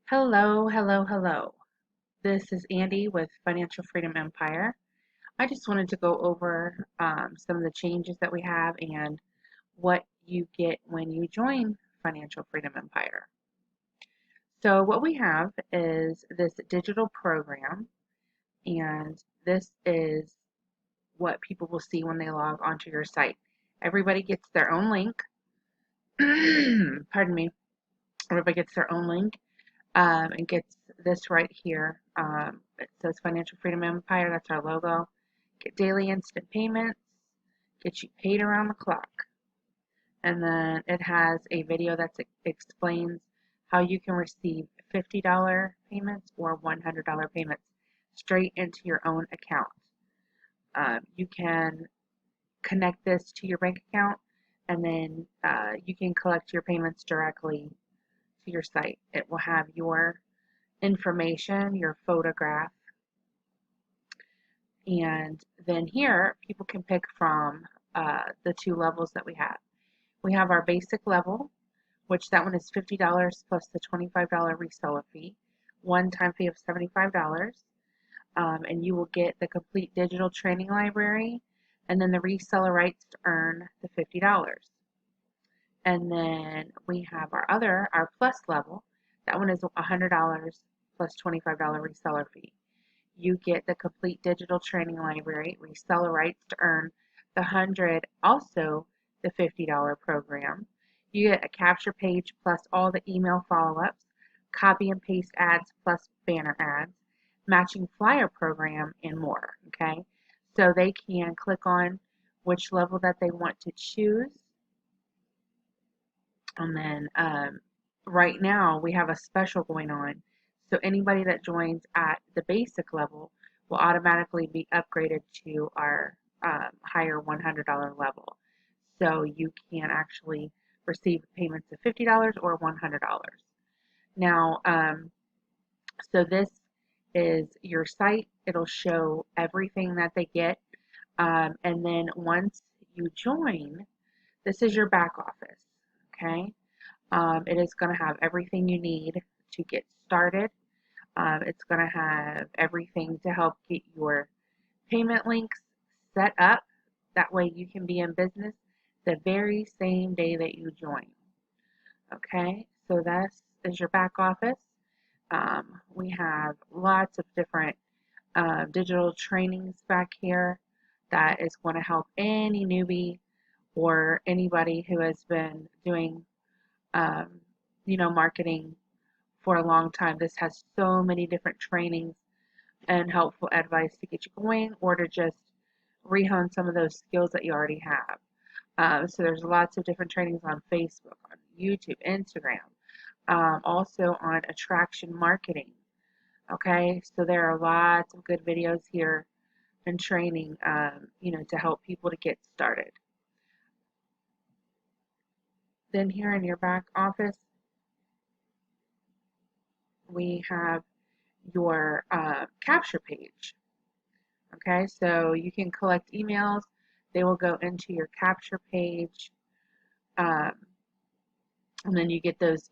Hello, hello, hello. This is Andy with Financial Freedom Empire. I just wanted to go over some of the changes that we have and what you get when you join Financial Freedom Empire. So, what we have is this digital program, and this is what people will see when they log onto your site. Everybody gets their own link. Pardon me. Everybody gets their own link and gets this right here. It says Financial Freedom Empire. That's our logo. Get daily instant payments. Get you paid around the clock. And then it has a video that explains how you can receive $50 payments or $100 payments straight into your own account. You can connect this to your bank account, and then you can collect your payments directly to your site. It will have your information, your photograph, and then here people can pick from the two levels that we have. We have our basic level, which that one is $50 plus the $25 reseller fee, one-time fee of $75, and you will get the complete digital training library, and then the reseller rights to earn the $50. And then we have our plus level. That one is $100 plus $25 reseller fee. You get the complete digital training library, reseller rights to earn the 100, also the $50 program. You get a capture page plus all the email follow-ups, copy and paste ads plus banner ads, matching flyer program, and more. Okay, so they can click on which level that they want to choose. And then right now we have a special going on. So anybody that joins at the basic level will automatically be upgraded to our higher $100 level. So you can actually receive payments of $50 or $100. Now, so this is your site. It'll show everything that they get. And then once you join, this is your back office. Okay. It is going to have everything you need to get started. It's going to have everything to help get your payment links set up. That way you can be in business the very same day that you join. Okay, so this is your back office. We have lots of different digital trainings back here that is going to help any newbie or anybody who has been doing marketing for a long time. This has so many different trainings and helpful advice to get you going or to just rehone some of those skills that you already have. So there's lots of different trainings on Facebook, on YouTube, Instagram, also on attraction marketing. Okay, so there are lots of good videos here and training, to help people to get started. Then here in your back office, we have your capture page. Okay, so you can collect emails. They will go into your capture page, and then you get those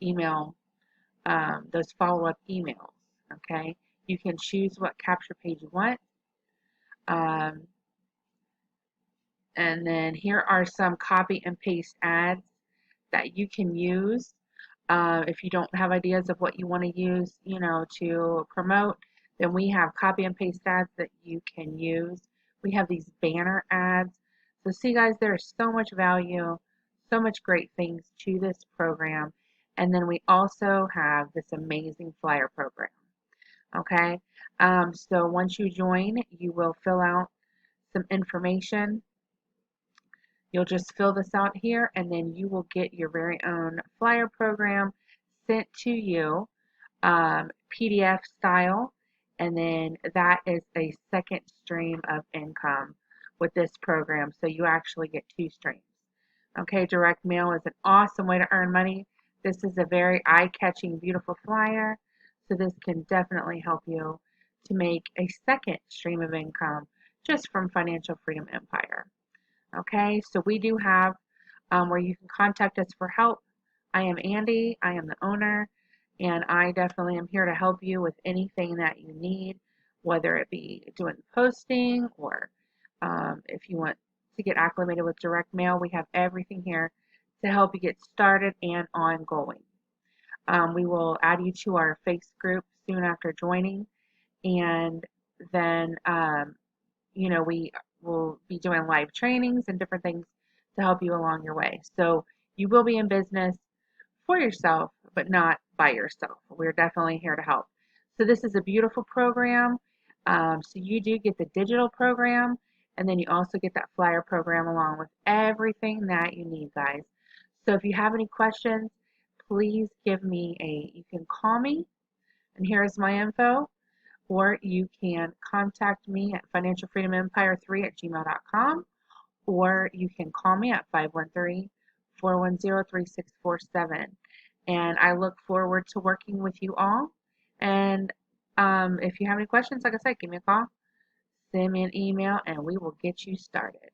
those follow-up emails. Okay, you can choose what capture page you want. And then here are some copy and paste ads that you can use. If you don't have ideas of what you want to use, to promote, then we have copy and paste ads that you can use. We have these banner ads. So see guys, there's so much value, so much great things to this program. And then we also have this amazing flyer program. Okay, so once you join, you will fill out some information. You'll just fill this out here, and then you will get your very own flyer program sent to you, PDF style, and then that is a second stream of income with this program. So you actually get two streams. Okay, direct mail is an awesome way to earn money. This is a very eye-catching, beautiful flyer. So this can definitely help you to make a second stream of income just from Financial Freedom Empire. Okay, so we do have where you can contact us for help. I am Andy. I am the owner, And I definitely am here to help you with anything that you need, whether it be doing posting or if you want to get acclimated with direct mail. We have everything here to help you get started and ongoing. We will add you to our Face group soon after joining, and then we will be doing live trainings and different things to help you along your way. So you will be in business for yourself, but not by yourself. We're definitely here to help. So this is a beautiful program. So you do get the digital program, and then you also get that flyer program along with everything that you need, guys. So if you have any questions, please you can call me, and here's my info, or you can contact me at financialfreedomempire3@gmail.com, or you can call me at 513-410-3647. And I look forward to working with you all. And if you have any questions, like I said, give me a call, send me an email, and we will get you started.